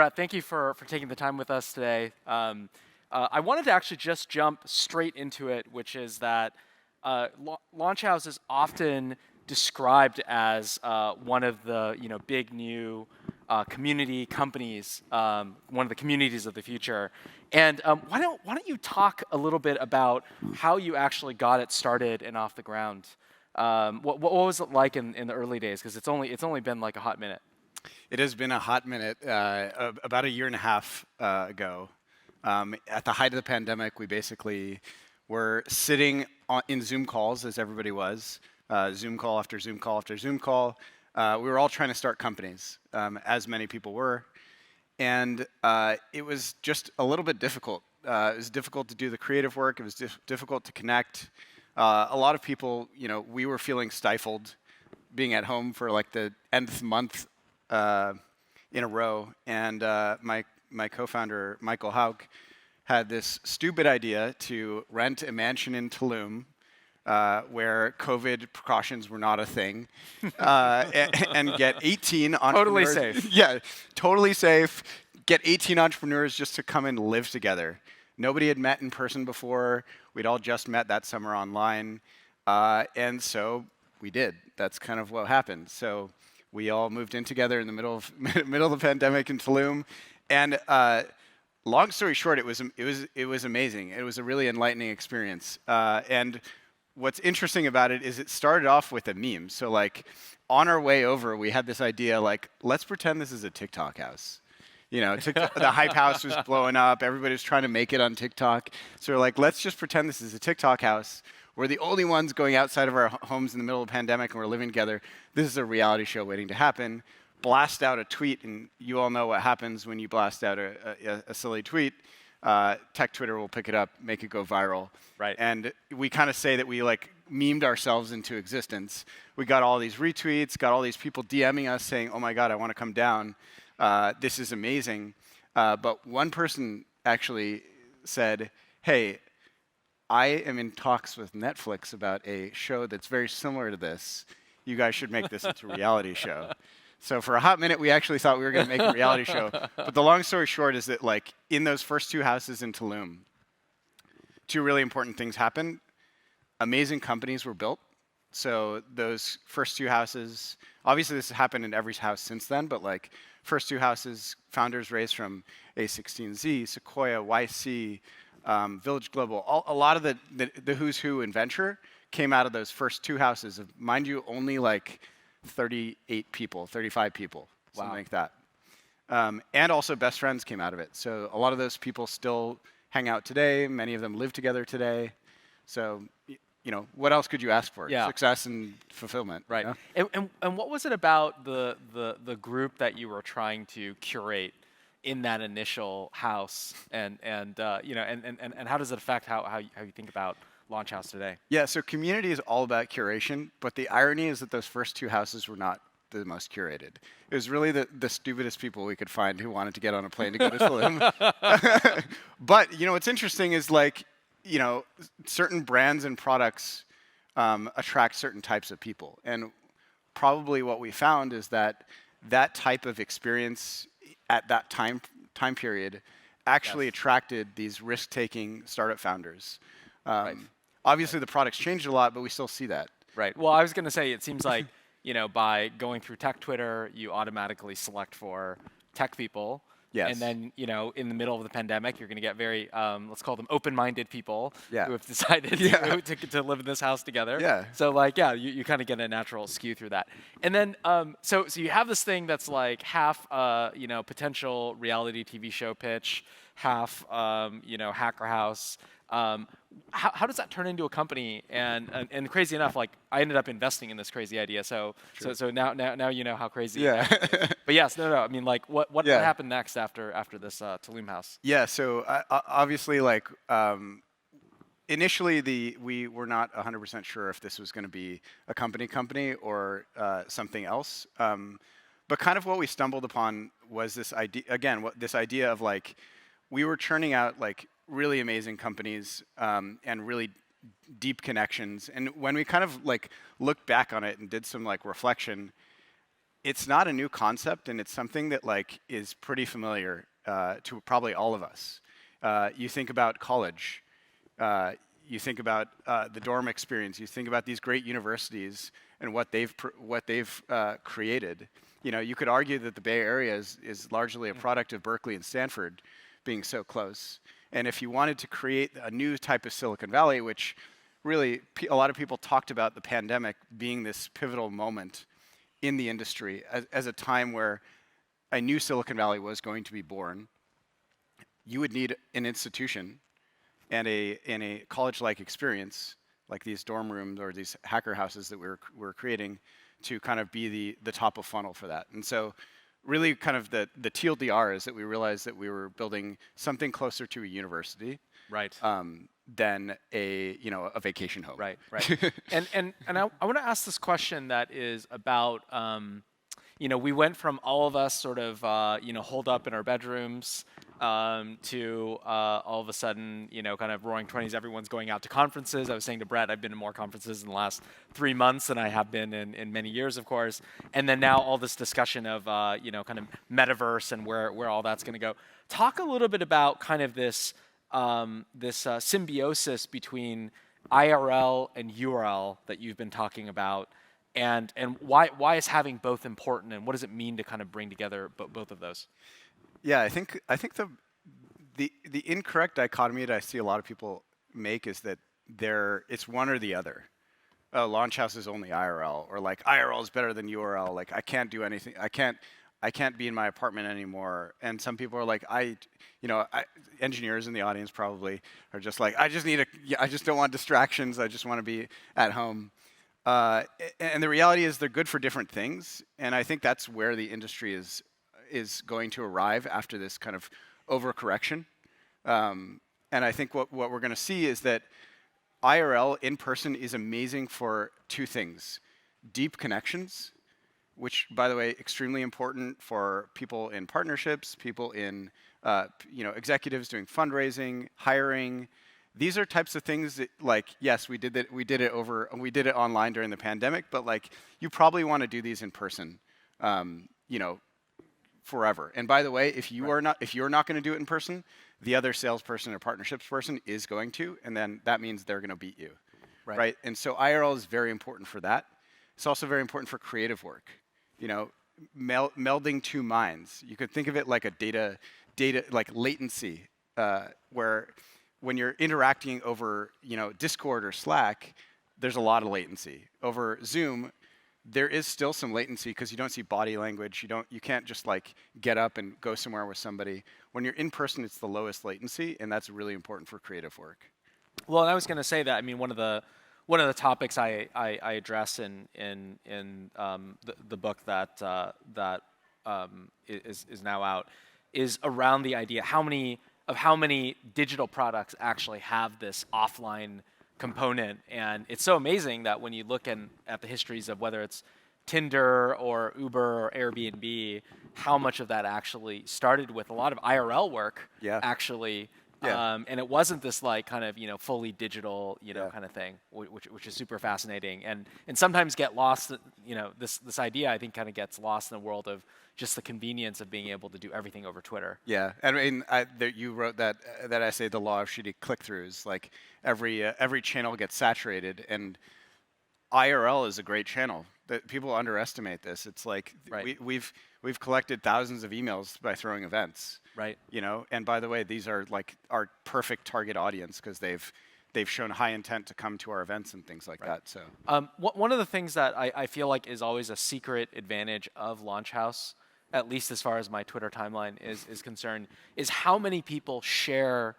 Brett, thank you for taking the time with us today. I wanted to actually just jump straight into it, which is that Launchhouse is often described as one of the big new community companies, one of the communities of the future. And why don't you talk a little bit about how you actually got it started and off the ground? What was it like in the early days? Because it's only been like a hot minute. It has been a hot minute. About a year and a half ago, at the height of the pandemic, we basically were sitting in Zoom calls, as everybody was, Zoom call after Zoom call after Zoom call. We were all trying to start companies, as many people were. And it was just a little bit difficult. It was difficult to do the creative work. It was difficult to connect. A lot of people, we were feeling stifled being at home for like the nth month in a row. And my co-founder, Michael Hauk, had this stupid idea to rent a mansion in Tulum where COVID precautions were not a thing, and get 18 entrepreneurs. Totally safe. Yeah, totally safe. Get 18 entrepreneurs just to come and live together. Nobody had met in person before. We'd all just met that summer online. And so we did. That's kind of what happened. So we all moved in together in the middle of the pandemic in Tulum. And long story short, it was amazing. It was a really enlightening experience. And what's interesting about it is it started off with a meme. So like on our way over, we had this idea like, let's pretend this is a TikTok house. The Hype House was blowing up. Everybody was trying to make it on TikTok. So we're like, let's just pretend this is a TikTok house. We're the only ones going outside of our homes in the middle of the pandemic, and we're living together. This is a reality show waiting to happen. Blast out a tweet, and you all know what happens when you blast out a silly tweet. Tech Twitter will pick it up, make it go viral. Right. And we kind of say that we like memed ourselves into existence. We got all these retweets, got all these people DMing us saying, oh my God, I want to come down. This is amazing. But one person actually said, hey, I am in talks with Netflix about a show that's very similar to this. You guys should make this into a reality show. So for a hot minute, we actually thought we were going to make a reality show. But the long story short is that like in those first two houses in Tulum, two really important things happened. Amazing companies were built. So those first two houses, obviously this has happened in every house since then, but like first two houses, founders raised from A16Z, Sequoia, YC, Village Global. A lot of the who's who in venture came out of those first two houses. Mind you, only like 38 people, 35 people, something like that. And also best friends came out of it. So a lot of those people still hang out today. Many of them live together today. So, what else could you ask for? Yeah. Success and fulfillment. Right. Yeah? And what was it about the group that you were trying to curate in that initial house, and how does it affect how you think about Launchhouse today? Yeah, so community is all about curation, but the irony is that those first two houses were not the most curated. It was really the stupidest people we could find who wanted to get on a plane to go to Tulum. But what's interesting is like, certain brands and products attract certain types of people, and probably what we found is that type of experience at that time period actually attracted these risk-taking startup founders. Right. Obviously, the product's changed a lot, but we still see that. Right. Well, I was going to say, it seems like, by going through tech Twitter, you automatically select for tech people. Yes. And then, in the middle of the pandemic, you're going to get very, let's call them open-minded people who have decided to live in this house together. Yeah. So, you kind of get a natural skew through that. And then, so you have this thing that's like half, potential reality TV show pitch, half, hacker house. How does that turn into a company? And crazy enough, like I ended up investing in this crazy idea. So now you know how crazy. Yeah. But yes, no. I mean, like what happened next after this Tulum house? Yeah. So obviously, like initially, we were not 100% sure if this was going to be a company or something else. But kind of what we stumbled upon was this idea. Again, this idea of like we were churning out like really amazing companies and really deep connections. And when we kind of like looked back on it and did some like reflection, it's not a new concept, and it's something that like is pretty familiar to probably all of us. You think about college, you think about the dorm experience, you think about these great universities and what they've created. You know, you could argue that the Bay Area is largely a product of Berkeley and Stanford being so close. And if you wanted to create a new type of Silicon Valley, which really a lot of people talked about the pandemic being this pivotal moment in the industry as a time where a new Silicon Valley was going to be born, you would need an institution and a college-like experience, like these dorm rooms or these hacker houses that we're creating, to kind of be the top of funnel for that. And so really kind of the TLDR is that we realized that we were building something closer to a university, Right. than a vacation home. Right. and I want to ask this question that is about, we went from all of us sort of, holed up in our bedrooms to all of a sudden, kind of roaring 20s, everyone's going out to conferences. I was saying to Brett, I've been to more conferences in the last 3 months than I have been in many years, of course. And then now all this discussion of, kind of metaverse and where all that's going to go. Talk a little bit about kind of this symbiosis between IRL and URL that you've been talking about, and why is having both important, and what does it mean to kind of bring together both of those? Yeah, I think the incorrect dichotomy that I see a lot of people make is that it's one or the other. Launch House is only IRL, or like IRL is better than URL. Like I can't do anything. I can't be in my apartment anymore. And some people are like, engineers in the audience probably are just like, I just don't want distractions. I just want to be at home. And the reality is they're good for different things. And I think that's where the industry is going to arrive after this kind of overcorrection. And I think what we're going to see is that IRL in person is amazing for two things: deep connections, which, by the way, extremely important for people in partnerships, people in executives doing fundraising, hiring. These are types of things that, like, yes, we did it online during the pandemic, but like you probably want to do these in person, forever. And by the way, if you're not going to do it in person, the other salesperson or partnerships person is going to, and then that means they're going to beat you, right? And so IRL is very important for that. It's also very important for creative work. Melding two minds. You could think of it like a data like latency, where when you're interacting over Discord or Slack, there's a lot of latency. Over Zoom, there is still some latency because you don't see body language. You can't just like get up and go somewhere with somebody. When you're in person, it's the lowest latency, and that's really important for creative work. Well, and I was going to say that. I mean, one of the topics I address in the book that is now out is around the idea how many digital products actually have this offline component. And it's so amazing that when you look at the histories of whether it's Tinder or Uber or Airbnb, how much of that actually started with a lot of IRL work, actually. Yeah. And it wasn't this like kind of fully digital kind of thing, which is super fascinating, and sometimes get lost. This idea I think kind of gets lost in the world of just the convenience of being able to do everything over Twitter. Yeah, I mean, you wrote that essay, "The Law of Shitty Click-Throughs." Like every channel gets saturated, and IRL is a great channel. That people underestimate this. It's like we've collected thousands of emails by throwing events. Right. And by the way, these are like our perfect target audience because they've shown high intent to come to our events and things like that. So one of the things that I feel like is always a secret advantage of Launch House, at least as far as my Twitter timeline is concerned, is how many people share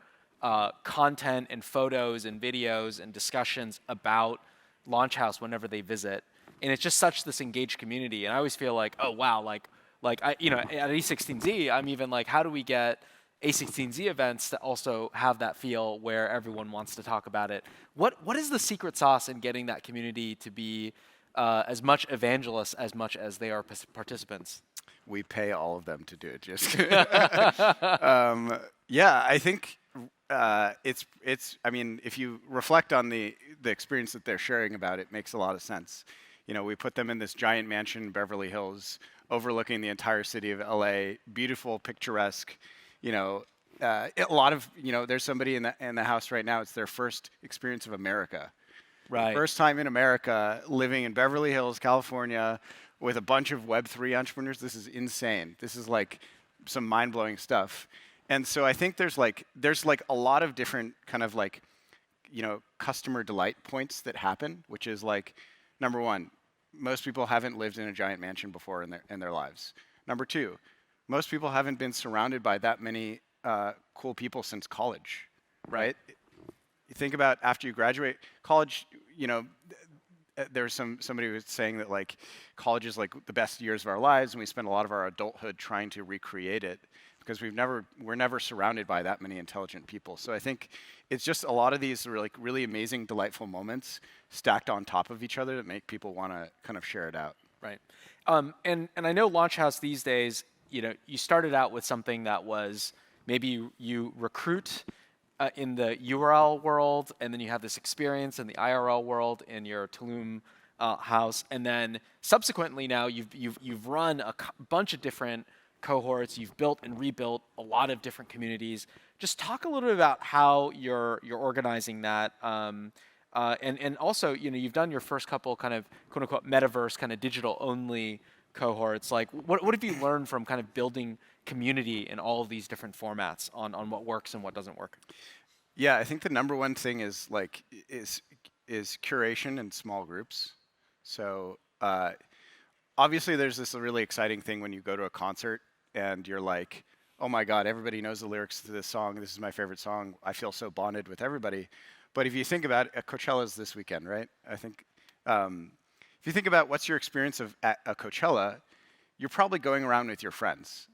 content and photos and videos and discussions about Launch House whenever they visit. And it's just such this engaged community. And I always feel like, oh wow, like I, at A16Z, I'm even like, how do we get A16Z events to also have that feel where everyone wants to talk about it? What is the secret sauce in getting that community to be as much evangelists as much as they are participants? We pay all of them to do it. Just I think it's. I mean, if you reflect on the experience that they're sharing about, it makes a lot of sense. We put them in this giant mansion in Beverly Hills overlooking the entire city of LA, beautiful, picturesque, you know, a lot of, there's somebody in the house right now, it's their first experience of America. Right. First time in America, living in Beverly Hills, California, with a bunch of Web3 entrepreneurs. This is insane. This is like some mind-blowing stuff. And so I think there's like a lot of different kind of like, customer delight points that happen, which is like, number one, most people haven't lived in a giant mansion before in their lives. Number two, most people haven't been surrounded by that many cool people since college, right? You think about after you graduate college, there's somebody who was saying that like college is like the best years of our lives, and we spend a lot of our adulthood trying to recreate it because we're never surrounded by that many intelligent people. So I think it's just a lot of these are like really amazing, delightful moments stacked on top of each other that make people want to kind of share it out. Right. And I know Launch House these days, you started out with something that was maybe you recruit in the URL world, and then you have this experience in the IRL world in your Tulum house, and then subsequently now you've run a bunch of different cohorts, you've built and rebuilt a lot of different communities. Just talk a little bit about how you're organizing that, and also you've done your first couple kind of quote unquote metaverse kind of digital only cohorts. Like what have you learned from kind of building community in all of these different formats on what works and what doesn't work? Yeah, I think the number one thing is curation in small groups. So obviously there's this really exciting thing when you go to a concert and you're like, oh my God, everybody knows the lyrics to this song. This is my favorite song. I feel so bonded with everybody. But if you think about it, Coachella's this weekend, right? I think if you think about what's your experience at a Coachella, you're probably going around with your friends.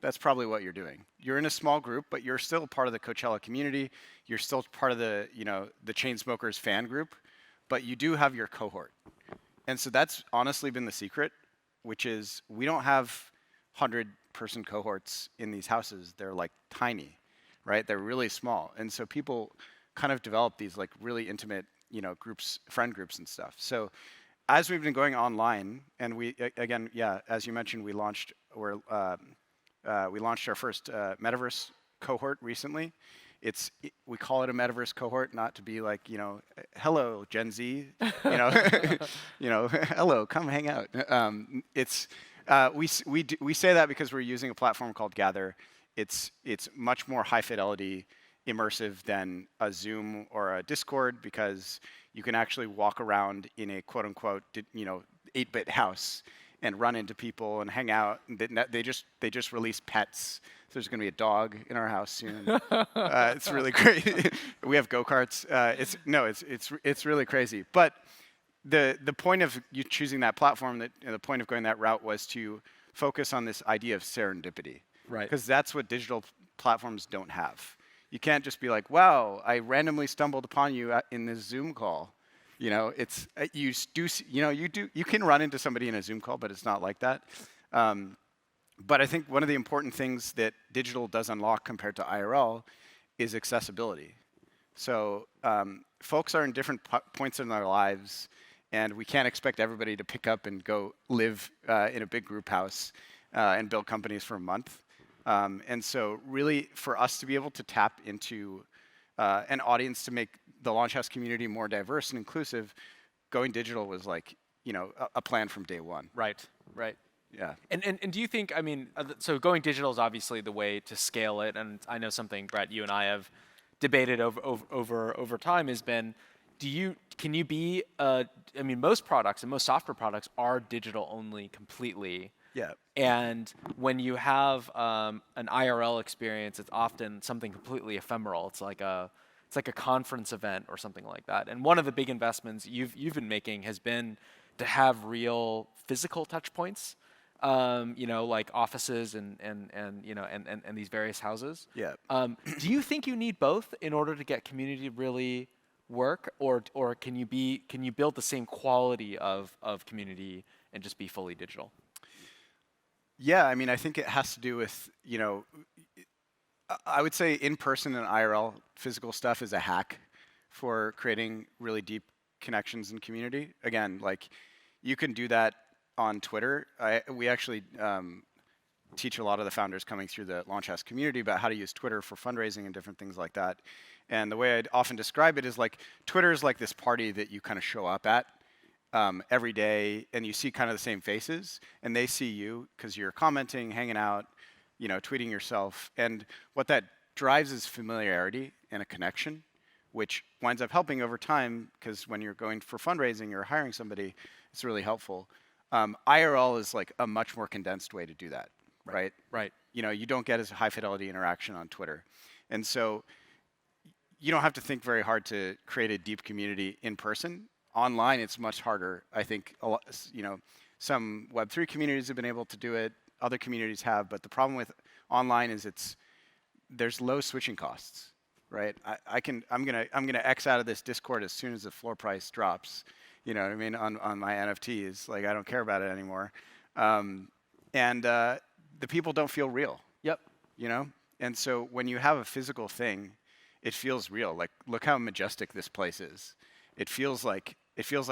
That's probably what you're doing. You're in a small group, but you're still part of the Coachella community. You're still part of the Chainsmokers fan group, but you do have your cohort. And so that's honestly been the secret, which is we don't have 100-person cohorts in these houses. They're like tiny, right? They're really small. And so people kind of develop these like really intimate, groups, friend groups and stuff. So as we've been going online, and we, again, yeah, as you mentioned, we launched our first metaverse cohort recently. We call it a metaverse cohort, not to be like, hello Gen Z, hello, come hang out. We say that because we're using a platform called Gather. It's much more high fidelity, immersive than a Zoom or a Discord because you can actually walk around in a quote unquote 8-bit house and run into people and hang out. And they just released pets. So there's going to be a dog in our house soon. It's really great. We have go-karts. It's really crazy. But the point of you choosing that platform, the point of going that route was to focus on this idea of serendipity. Right. Because that's what digital platforms don't have. You can't just be like, wow, I randomly stumbled upon you in this Zoom call. You can run into somebody in a Zoom call, but it's not like that. But I think one of the important things that digital does unlock compared to IRL is accessibility. So folks are in different points in their lives, and we can't expect everybody to pick up and go live in a big group house and build companies for a month. And so really, for us to be able to tap into an audience to make the Launch House community more diverse and inclusive, going digital was like, a plan from day one. Right. Yeah. And do you think, so going digital is obviously the way to scale it, and I know something, Brett, you and I have debated over time has been, can you be, most products and most software products are digital only completely. Yeah. And when you have an IRL experience, it's often something completely ephemeral. It's like a conference event or something like that. And one of the big investments you've been making has been to have real physical touch points, like offices and these various houses. Yeah. Do you think you need both in order to get community to really work, or can you build the same quality of community and just be fully digital? Yeah, I think it has to do with, I would say in-person and IRL physical stuff is a hack for creating really deep connections in community. Again, like you can do that on Twitter. We actually teach a lot of the founders coming through the Launchhouse community about how to use Twitter for fundraising and different things like that. And the way I'd often describe it is like Twitter is like this party that you kind of show up at every day, and you see kind of the same faces, and they see you because you're commenting, hanging out, tweeting yourself. And what that drives is familiarity and a connection, which winds up helping over time, because when you're going for fundraising or hiring somebody, it's really helpful. IRL is like a much more condensed way to do that, right? Right. You don't get as high fidelity interaction on Twitter. And so you don't have to think very hard to create a deep community in person. Online, it's much harder. I think some Web3 communities have been able to do it. Other communities have, but the problem with online is there's low switching costs, right? I'm gonna X out of this Discord as soon as the floor price drops. You know what I mean? On my NFTs, like I don't care about it anymore, and the people don't feel real. Yep. And so when you have a physical thing, it feels real. Like look how majestic this place is. It feels like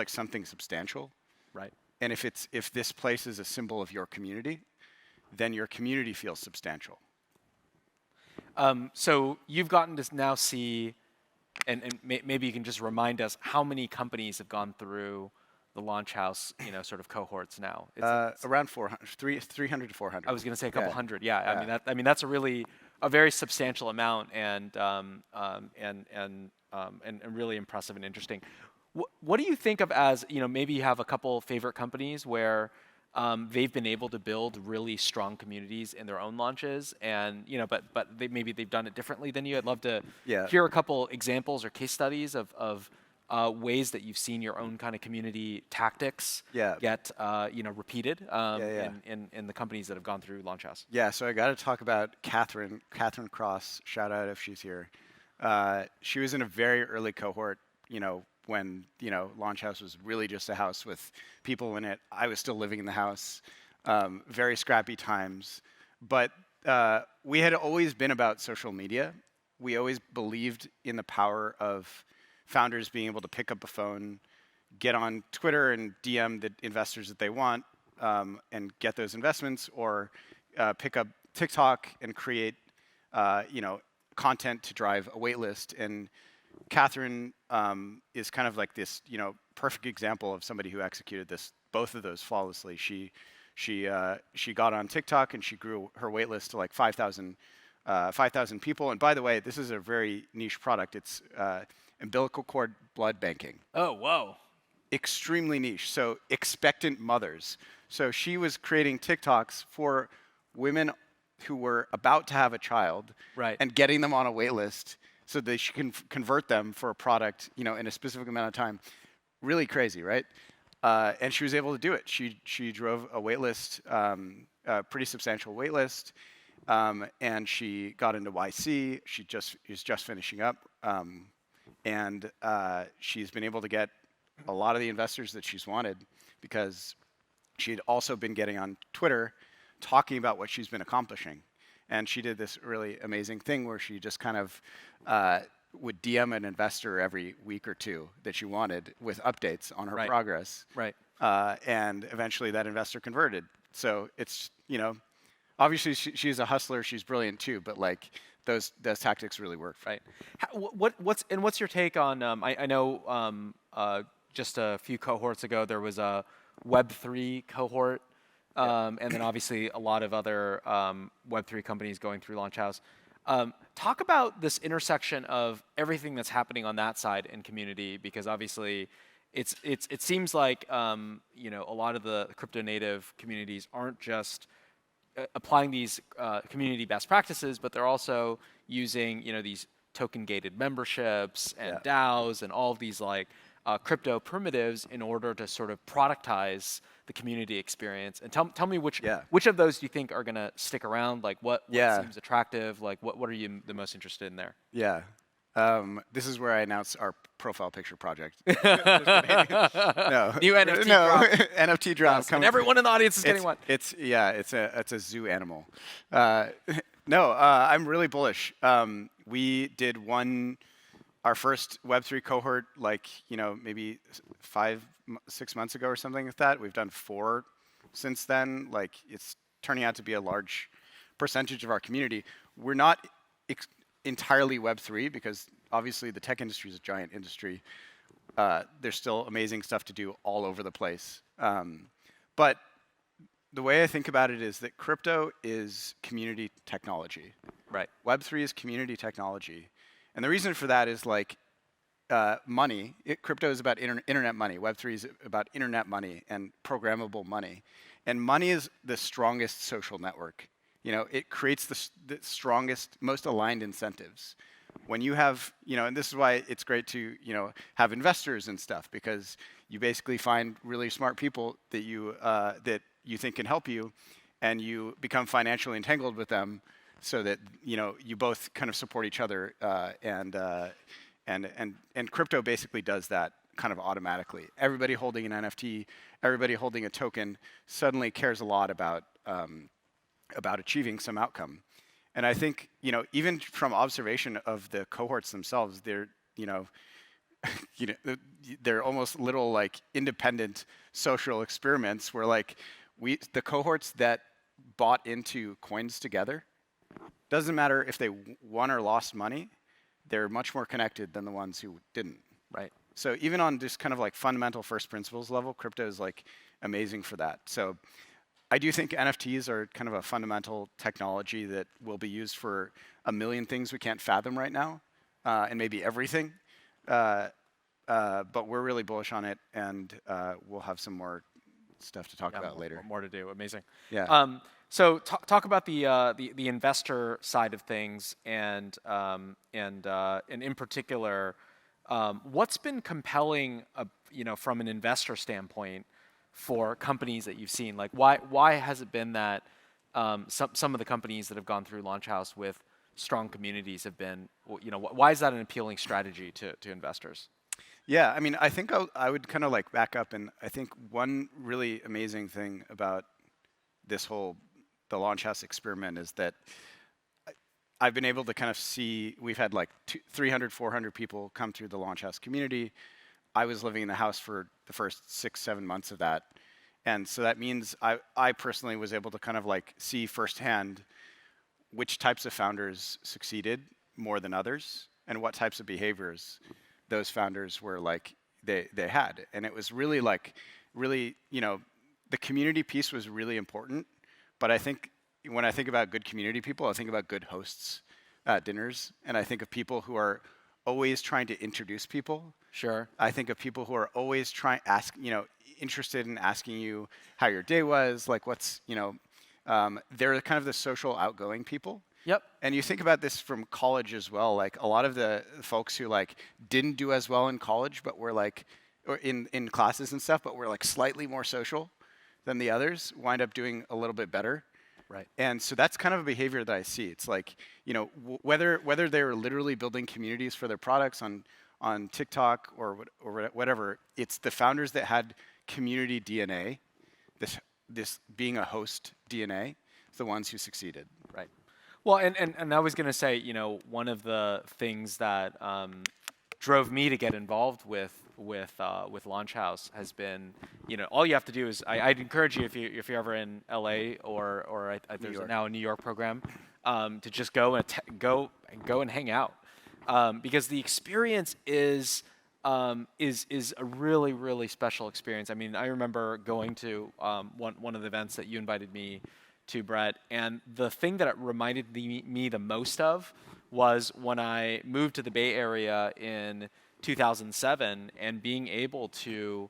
something substantial. Right. And if this place is a symbol of your community, then your community feels substantial. So you've gotten to now see, and maybe you can just remind us how many companies have gone through the Launchhouse, sort of cohorts now. It's around 300 to 400. I was going to say a couple hundred. Yeah. Yeah. I mean that's a very substantial amount, and really impressive and interesting. What do you think of as, maybe you have a couple favorite companies where they've been able to build really strong communities in their own launches, and but maybe they've done it differently than you. I'd love to hear a couple examples or case studies of ways that you've seen your own kind of community tactics get repeated in the companies that have gone through Launchhouse. Yeah, so I got to talk about Catherine Cross. Shout out if she's here. She was in a very early cohort, when Launchhouse was really just a house with people in it. I was still living in the house. Very scrappy times, but we had always been about social media. We always believed in the power of founders being able to pick up a phone, get on Twitter and DM the investors that they want, and get those investments, or pick up TikTok and create content to drive a wait list. And Catherine is kind of like this, perfect example of somebody who executed both of those flawlessly. She got on TikTok and she grew her wait list to like 5,000 people. And by the way, this is a very niche product. It's umbilical cord blood banking. Oh, whoa. Extremely niche. So expectant mothers. So she was creating TikToks for women who were about to have a child, right, and getting them on a wait list so they can convert them for a product, in a specific amount of time. Really crazy, right? And she was able to do it. She drove a wait list, a pretty substantial wait list, and she got into YC. She is just finishing up, and she's been able to get a lot of the investors that she's wanted because she had also been getting on Twitter talking about what she's been accomplishing. And she did this really amazing thing where she just kind of would DM an investor every week or two that she wanted with updates on her progress. Right. And eventually that investor converted. So it's, obviously she's a hustler, she's brilliant too, but like those tactics really work. Right. What's your take on, I know just a few cohorts ago there was a Web3 cohort. And then obviously a lot of other Web3 companies going through Launchhouse. Talk about this intersection of everything that's happening on that side in community, because obviously it seems like a lot of the crypto native communities aren't just applying these community best practices, but they're also using these token gated memberships and DAOs and all of these like crypto primitives in order to sort of productize the community experience. And tell me which of those do you think are going to stick around? Like what seems attractive? Like what are you the most interested in there? Yeah. This is where I announce our profile picture project. No. New NFT drop. NFT drop. Yes, and everyone in the audience is getting one. It's a zoo animal. I'm really bullish. We did our first Web3 cohort, like, maybe 5-6 months ago or something like that. We've done 4 since then. Like, it's turning out to be a large percentage of our community. We're not entirely Web3 because obviously the tech industry is a giant industry. There's still amazing stuff to do all over the place. But the way I think about it is that crypto is community technology. Right. Web3 is community technology. And the reason for that is like money. Crypto is about internet money. Web3 is about internet money and programmable money. And money is the strongest social network. You know, it creates the strongest, most aligned incentives. When you have, you know, and this is why it's great to, you know, have investors and stuff, because you basically find really smart people that you think can help you, and you become financially entangled with them, so that, you know, you both kind of support each other, and crypto basically does that kind of automatically. Everybody holding an NFT, everybody holding a token, suddenly cares a lot about achieving some outcome. And I think, you know, even from observation of the cohorts themselves, they're, you know, they're almost little like independent social experiments where like the cohorts that bought into coins together, doesn't matter if they won or lost money, they're much more connected than the ones who didn't. Right. So even on just kind of like fundamental first principles level, crypto is like amazing for that. So I do think NFTs are kind of a fundamental technology that will be used for a million things we can't fathom right now, and maybe everything. But we're really bullish on it, and we'll have some more stuff to talk about later. More to do. Amazing. Yeah. So talk about the investor side of things, and in particular, what's been compelling, you know, from an investor standpoint, for companies that you've seen? Like, why has it been that some of the companies that have gone through Launchhouse with strong communities have been, you know, why is that an appealing strategy to investors? Yeah, I mean, I think I would kind of like back up, and I think one really amazing thing about the Launchhouse experiment is that I've been able to kind of see, we've had like 300, 400 people come through the Launchhouse community. I was living in the house for the first 6, 7 months of that. And so that means I personally was able to kind of like see firsthand which types of founders succeeded more than others, and what types of behaviors those founders were like, they had. And it was really like, you know, the community piece was really important. But I think when I think about good community people, I think about good hosts at dinners. And I think of people who are always trying to introduce people. Sure. I think of people who are always interested in asking you how your day was, like what's, you know, they're kind of the social outgoing people. Yep. And you think about this from college as well. Like a lot of the folks who like didn't do as well in college, but were like, or in classes and stuff, but were like slightly more social than the others, wind up doing a little bit better. Right. And so that's kind of a behavior that I see. It's like, you know, whether they're literally building communities for their products on TikTok or whatever, it's the founders that had community DNA, this being a host DNA, the ones who succeeded. Right. Well, and I was going to say, you know, one of the things that drove me to get involved with Launchhouse has been, you know, all you have to do is, I'd encourage you, if you're ever in LA or there's now a New York program, to just go and hang out, because the experience is a really, really special experience. I mean, I remember going to one of the events that you invited me to, Brett, and the thing that it reminded me the most of was when I moved to the Bay Area in 2007, and being able to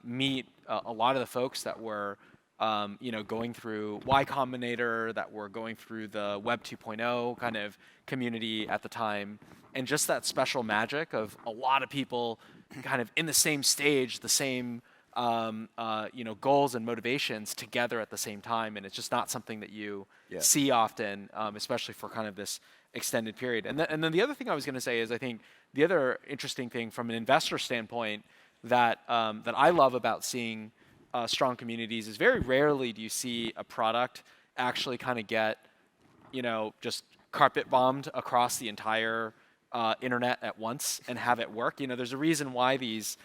meet a lot of the folks that were, you know, going through Y Combinator, that were going through the Web 2.0 kind of community at the time, and just that special magic of a lot of people kind of in the same stage, the same you know, goals and motivations together at the same time, and it's just not something that you see often, especially for kind of this extended period. And then the other thing I was going to say is, I think the other interesting thing from an investor standpoint that that I love about seeing strong communities is, very rarely do you see a product actually kind of get, you know, just carpet bombed across the entire internet at once and have it work. You know, there's a reason why these,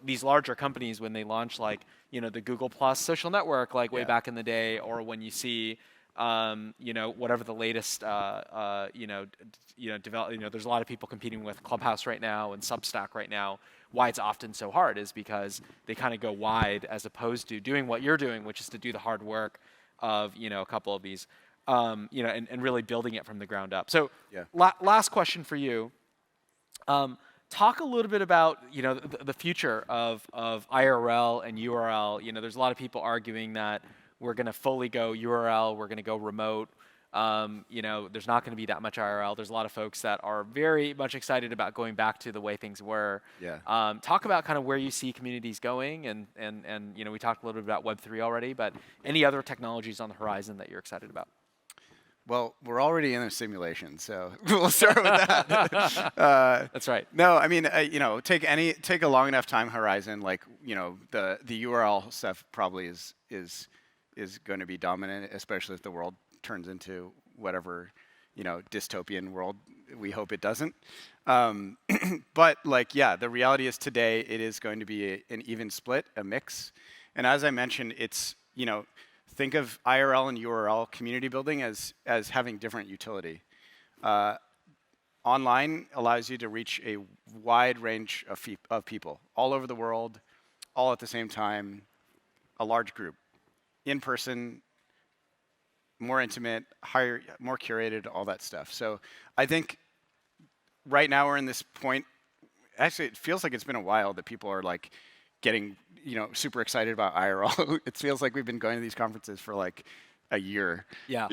these larger companies when they launch like the Google Plus social network like way back in the day, or when you see whatever the latest develop. There's a lot of people competing with Clubhouse right now and Substack right now. Why it's often so hard is because they kind of go wide as opposed to doing what you're doing, which is to do the hard work of a couple of these, and really building it from the ground up. So last question for you. Talk a little bit about the future of IRL and URL. There's a lot of people arguing that we're going to fully go URL, we're going to go remote. There's not going to be that much IRL. There's a lot of folks that are very much excited about going back to the way things were. Talk about kind of where you see communities going, and we talked a little bit about Web3 already, but any other technologies on the horizon that you're excited about? Well, we're already in a simulation, so we'll start with that. That's right. No, I mean, take a long enough time horizon, like the URL stuff probably is going to be dominant, especially if the world turns into whatever dystopian world we hope it doesn't. But the reality is today it is going to be an even split, a mix, and as I mentioned, it's think of IRL and URL community building as having different utility. Online allows you to reach a wide range of people all over the world, all at the same time, a large group. In person, more intimate, higher, more curated, all that stuff. So I think right now we're in this point. Actually, it feels like it's been a while that people are like getting super excited about IRL. It feels like we've been going to these conferences for like a year. Yeah.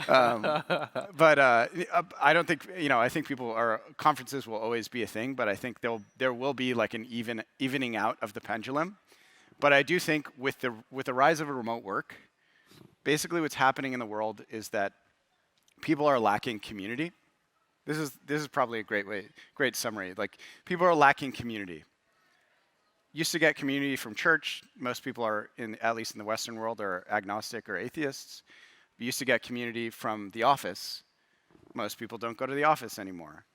But I don't think I think conferences will always be a thing, but I think there will be like an evening out of the pendulum. But I do think with the rise of remote work, basically what's happening in the world is that people are lacking community. This is probably a great summary. Like, people are lacking community. Used to get community from church. Most people are at least in the Western world, are agnostic or atheists. We used to get community from the office. Most people don't go to the office anymore.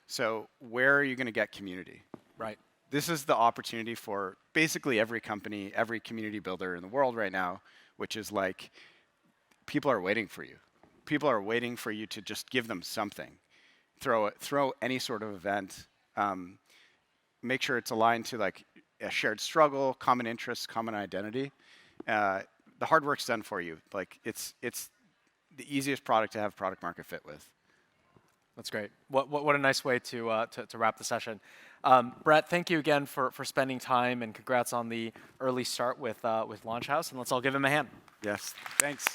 So where are you going to get community? Right. This is the opportunity for basically every company, every community builder in the world right now, which is like, people are waiting for you. People are waiting for you to just give them something. Throw any sort of event. Make sure it's aligned to like a shared struggle, common interests, common identity. The hard work's done for you. Like, it's the easiest product to have product market fit with. That's great. What a nice way to wrap the session. Brett, thank you again for spending time, and congrats on the early start with Launch House, and let's all give him a hand. Yes, thanks.